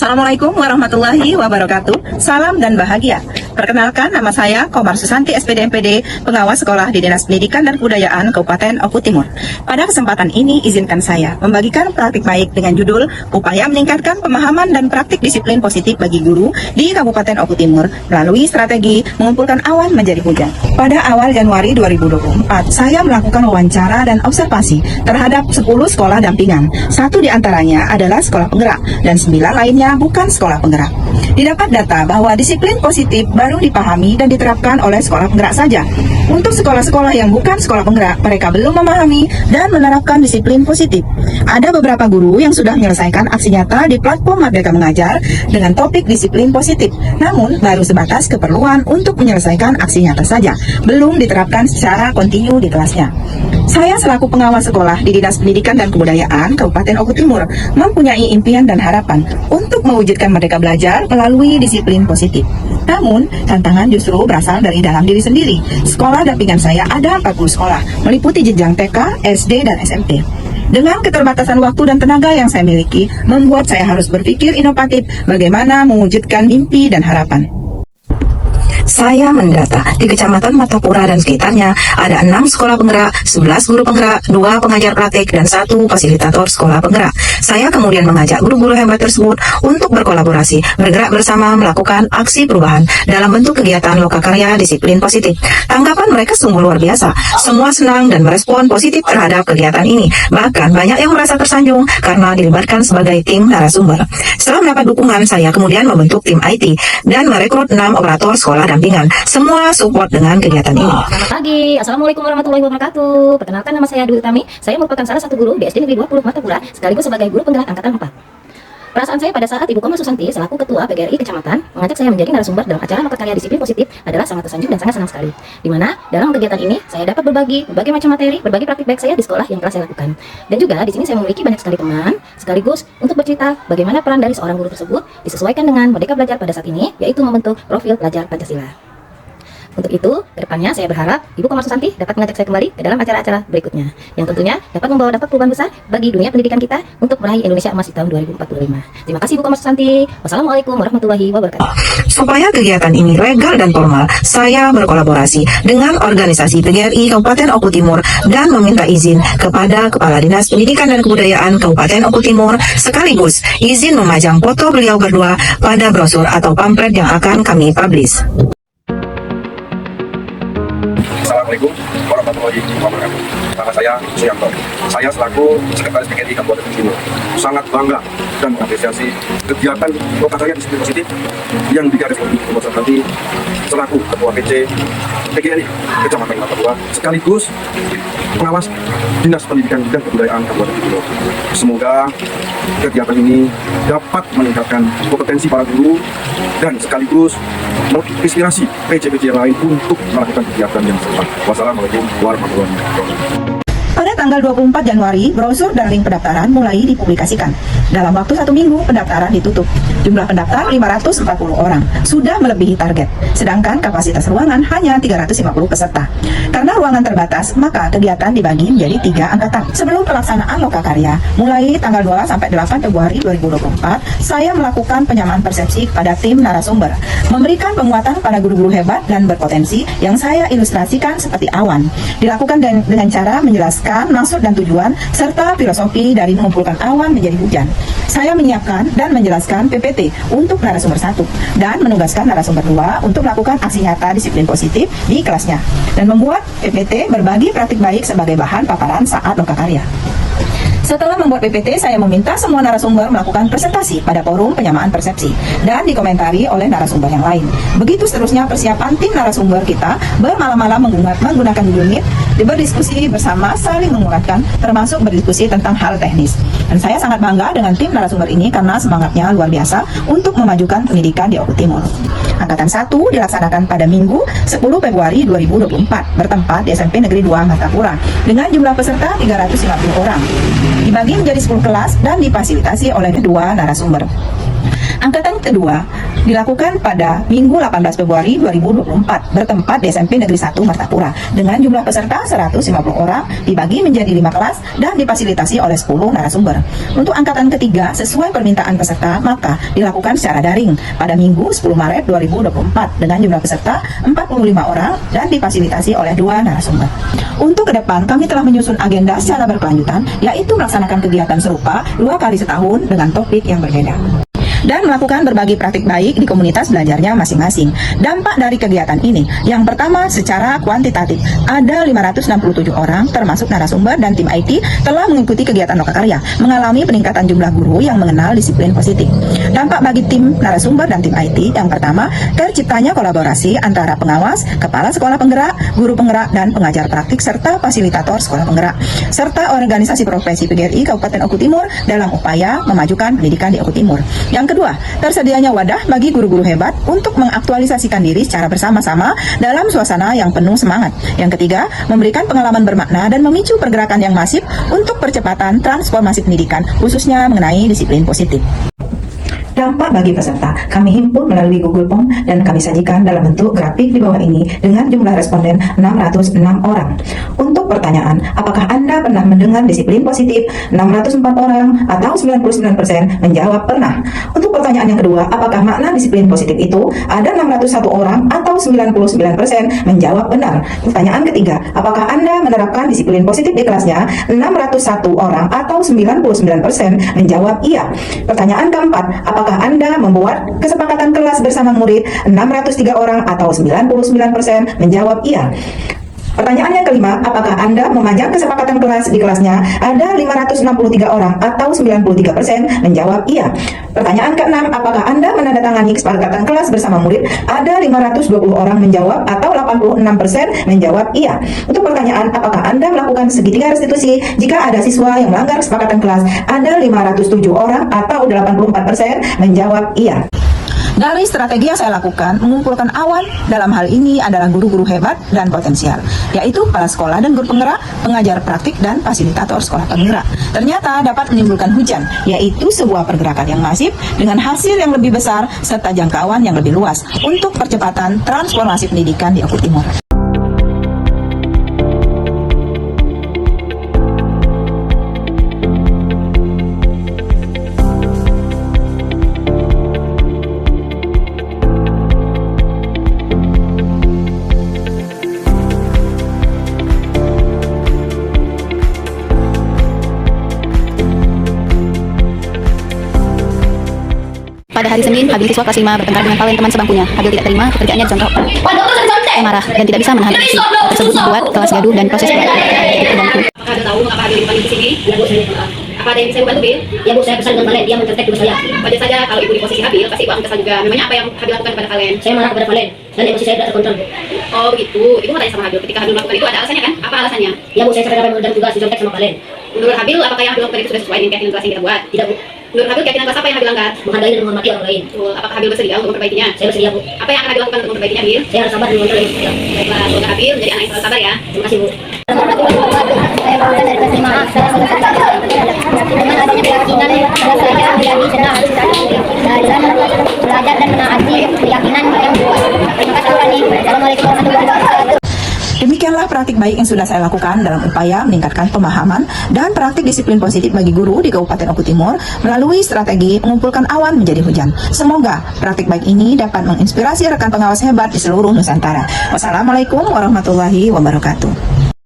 Assalamualaikum warahmatullahi wabarakatuh. Salam dan bahagia. Perkenalkan, nama saya Komar Susanti SPD MPD, pengawas sekolah di Dinas Pendidikan dan Kebudayaan Kabupaten Oku Timur. Pada kesempatan ini, izinkan saya membagikan praktik baik dengan judul Upaya Meningkatkan Pemahaman dan Praktik Disiplin Positif bagi Guru di Kabupaten Oku Timur melalui strategi mengumpulkan awan menjadi hujan. Pada awal Januari 2024, saya melakukan wawancara dan observasi terhadap 10 sekolah dampingan. 1 diantaranya adalah sekolah penggerak dan 9 lainnya bukan sekolah penggerak. Didapat data bahwa disiplin positif baru dipahami dan diterapkan oleh sekolah penggerak saja. Untuk sekolah-sekolah yang bukan sekolah penggerak, mereka belum memahami dan menerapkan disiplin positif. Ada beberapa guru yang sudah menyelesaikan aksi nyata di platform Merdeka Mengajar dengan topik disiplin positif, namun baru sebatas keperluan untuk menyelesaikan aksi nyata saja, belum diterapkan secara kontinu di kelasnya. Saya selaku pengawas sekolah di Dinas Pendidikan dan Kebudayaan Kabupaten Oku Timur mempunyai impian dan harapan untuk mewujudkan Merdeka Belajar melalui disiplin positif. Namun, tantangan justru berasal dari dalam diri sendiri. Sekolah dampingan saya ada 40 sekolah, meliputi jenjang TK, SD, dan SMP. Dengan keterbatasan waktu dan tenaga yang saya miliki, membuat saya harus berpikir inovatif bagaimana mewujudkan mimpi dan harapan. Saya mendata di Kecamatan Martapura dan sekitarnya ada 6 sekolah penggerak, 11 guru penggerak, 2 pengajar praktik, dan 1 fasilitator sekolah penggerak. Saya kemudian mengajak guru-guru hebat tersebut untuk berkolaborasi, bergerak bersama melakukan aksi perubahan dalam bentuk kegiatan lokakarya disiplin positif. Tanggapan mereka sungguh luar biasa. Semua senang dan merespon positif terhadap kegiatan ini. Bahkan banyak yang merasa tersanjung karena dilibatkan sebagai tim narasumber. Setelah mendapat dukungan, saya kemudian membentuk tim IT dan merekrut 6 operator sekolah dampingan. Semua support dengan kegiatan ini. Selamat pagi, Assalamualaikum warahmatullahi wabarakatuh. Perkenalkan, nama saya Dwi Utami. Saya merupakan salah satu guru di SD Negeri 20 Martapura, sekaligus sebagai guru penggerak angkatan 4. Perasaan saya pada saat Ibu Komar Susanti selaku Ketua PGRI Kecamatan mengajak saya menjadi narasumber dalam acara lokakarya disiplin positif adalah sangat tersanjung dan sangat senang sekali. Dimana dalam kegiatan ini saya dapat berbagi berbagai macam materi, berbagi praktik baik saya di sekolah yang telah saya lakukan. Dan juga di sini saya memiliki banyak sekali teman, sekaligus untuk bercerita bagaimana peran dari seorang guru tersebut disesuaikan dengan Merdeka Belajar pada saat ini, yaitu membentuk profil pelajar Pancasila. Untuk itu, kedepannya saya berharap Ibu Komar Susanti dapat mengajak saya kembali ke dalam acara-acara berikutnya, yang tentunya dapat membawa dampak perubahan besar bagi dunia pendidikan kita untuk meraih Indonesia Emas di tahun 2045. Terima kasih Ibu Komar Susanti. Wassalamualaikum warahmatullahi wabarakatuh. Supaya kegiatan ini legal dan formal, saya berkolaborasi dengan organisasi PGRI Kabupaten Oku Timur dan meminta izin kepada Kepala Dinas Pendidikan dan Kebudayaan Kabupaten Oku Timur, sekaligus izin memajang foto beliau berdua pada brosur atau pamflet yang akan kami publish. Assalamualaikum warahmatullahi wabarakatuh. Nama saya Suyanto. Saya selaku Sekretaris PGRI Kabupaten Timur sangat bangga dan mengapresiasi kegiatan lokakarya disiplin positif yang digarisbawahi Ibu Komar Susanti selaku Ketua PC PGRI Kecamatan Martapura sekaligus pengawas Dinas Pendidikan dan Kebudayaan Kabupaten Timur. Semoga kegiatan ini dapat meningkatkan kompetensi para guru dan sekaligus menginspirasi PC-PC yang lain untuk melakukan kegiatan yang serupa. Wassalamualaikum warahmatullahi wabarakatuh. Pada tanggal 24 Januari, brosur dan link pendaftaran mulai dipublikasikan. Dalam waktu 1 minggu, pendaftaran ditutup. Jumlah pendaftar 540 orang, sudah melebihi target. Sedangkan kapasitas ruangan hanya 350 peserta. Karena ruangan terbatas, maka kegiatan dibagi menjadi 3 angkatan. Sebelum pelaksanaan lokakarya, mulai tanggal 2 sampai 8 Februari 2024, saya melakukan penyamaan persepsi kepada tim narasumber, memberikan penguatan pada guru-guru hebat dan berpotensi yang saya ilustrasikan seperti awan. Dilakukan dengan cara menjelaskan maksud dan tujuan serta filosofi dari mengumpulkan awan menjadi hujan. Saya menyiapkan dan menjelaskan PPT untuk narasumber 1 dan menugaskan narasumber 2 untuk melakukan aksi nyata disiplin positif di kelasnya dan membuat PPT berbagi praktik baik sebagai bahan paparan saat lokakarya. Setelah membuat PPT, saya meminta semua narasumber melakukan presentasi pada forum penyamaan persepsi dan dikomentari oleh narasumber yang lain. Begitu seterusnya persiapan tim narasumber kita bermalam-malam menggunakan Google Meet, berdiskusi bersama, saling menguatkan, termasuk berdiskusi tentang hal teknis. Dan saya sangat bangga dengan tim narasumber ini karena semangatnya luar biasa untuk memajukan pendidikan di Oku Timur. Angkatan 1 dilaksanakan pada Minggu 10 Februari 2024 bertempat di SMP Negeri 2 Martapura dengan jumlah peserta 350 orang. Dibagi menjadi 10 kelas dan difasilitasi oleh 2 narasumber. Angkatan kedua dilakukan pada Minggu 18 Februari 2024 bertempat di SMP Negeri 1 Martapura dengan jumlah peserta 150 orang dibagi menjadi 5 kelas dan difasilitasi oleh 10 narasumber. Untuk angkatan ketiga sesuai permintaan peserta maka dilakukan secara daring pada Minggu 10 Maret 2024 dengan jumlah peserta 45 orang dan difasilitasi oleh 2 narasumber. Untuk ke depan kami telah menyusun agenda secara berkelanjutan yaitu melaksanakan kegiatan serupa 2 kali setahun dengan topik yang berbeda dan melakukan berbagai praktik baik di komunitas belajarnya masing-masing. Dampak dari kegiatan ini, yang pertama secara kuantitatif, ada 567 orang termasuk narasumber dan tim IT telah mengikuti kegiatan lokakarya, mengalami peningkatan jumlah guru yang mengenal disiplin positif. Dampak bagi tim narasumber dan tim IT, yang pertama, terciptanya kolaborasi antara pengawas, kepala sekolah penggerak, guru penggerak, dan pengajar praktik serta fasilitator sekolah penggerak, serta organisasi profesi PGRI Kabupaten Oku Timur dalam upaya memajukan pendidikan di Oku Timur. Yang kedua, tersedianya wadah bagi guru-guru hebat untuk mengaktualisasikan diri secara bersama-sama dalam suasana yang penuh semangat. Yang ketiga, memberikan pengalaman bermakna dan memicu pergerakan yang masif untuk percepatan transformasi pendidikan, khususnya mengenai disiplin positif. Dampak bagi peserta kami himpun melalui Google Form dan kami sajikan dalam bentuk grafik di bawah ini dengan jumlah responden 606 orang. Untuk pertanyaan, apakah Anda pernah mendengar disiplin positif? 604 orang atau 99% menjawab pernah. Untuk pertanyaan yang kedua, apakah makna disiplin positif itu? Ada 601 orang atau 99% menjawab benar. Pertanyaan ketiga, apakah Anda menerapkan disiplin positif di kelasnya? 601 orang atau 99% menjawab iya. Pertanyaan keempat, apakah Anda membuat kesepakatan kelas bersama murid? 603 orang atau 99% menjawab iya. Pertanyaan yang kelima, apakah Anda memajang kesepakatan kelas di kelasnya? Ada 563 orang atau 93% menjawab iya. Pertanyaan keenam, apakah Anda menandatangani kesepakatan kelas bersama murid? Ada 520 orang menjawab atau 86% menjawab iya. Untuk pertanyaan, apakah Anda melakukan segitiga restitusi jika ada siswa yang melanggar kesepakatan kelas? Ada 507 orang atau 84% menjawab iya. Dari strategi yang saya lakukan, mengumpulkan awan dalam hal ini adalah guru-guru hebat dan potensial, yaitu kepala sekolah dan guru penggerak, pengajar praktik, dan fasilitator sekolah penggerak. Ternyata dapat menimbulkan hujan, yaitu sebuah pergerakan yang masif dengan hasil yang lebih besar serta jangkauan yang lebih luas untuk percepatan transformasi pendidikan di Oku Timur. Pada hari Senin, Habil siswa kelas 5 bertengkar dengan Valen teman sebangkunya. Habil tidak terima pekerjaannya dicontoh. Ia marah dan tidak bisa menahan emosi. Hal tersebut membuat kelas gaduh dan proses belajar terganggu. Apakah Anda tahu mengapa Habil dipanggil di sini? Ya Bu, saya apa ada yang bisa bantu, Bil? Ya Bu, saya pesan dengan Valen, dia mencontek tugas saya. Wajar saja kalau Ibu di posisi Habil, pasti Ibu akan kesal juga. Memangnya apa yang Habil lakukan kepada Valen? Saya marah kepada Valen dan emosi saya tidak terkontrol. Oh begitu, Ibu mau tanya sama Habil. Ketika Habil melakukan itu ada alasannya kan? Apa alasannya? Ya Bu, saya capek mengerjakan tugas dicontek sama Valen. Menurut Habil, apakah yang Habil lakukan itu sudah sesuai dengan keyakinan kelas yang kita buat? Tidak Bu. Menurut Habil, keyakinan kelas apa yang Habil langgar? Menghargai dan menghormati orang lain. Apakah Habil bersedia untuk memperbaikinya? Saya bersedia Bu. Apa yang akan Habil lakukan untuk memperbaikinya, Habil? Saya harus sabar dan mengontrol emosi. Baiklah, semoga Habil menjadi anak yang selalu sabar ya. Terima kasih Bu. Saya barusan dari kelas 5A, saya sudah dengan adanya keyakinan saya menjadi senang dan belajar dan menaati keyakinan yang kuat. Terima kasih Rani. Assalamualaikum warahmatullahi wabarakatuh. Demikianlah praktik baik yang sudah saya lakukan dalam upaya meningkatkan pemahaman dan praktik disiplin positif bagi guru di Kabupaten Oku Timur melalui strategi mengumpulkan awan menjadi hujan. Semoga praktik baik ini dapat menginspirasi rekan pengawas hebat di seluruh Nusantara. Wassalamualaikum warahmatullahi wabarakatuh.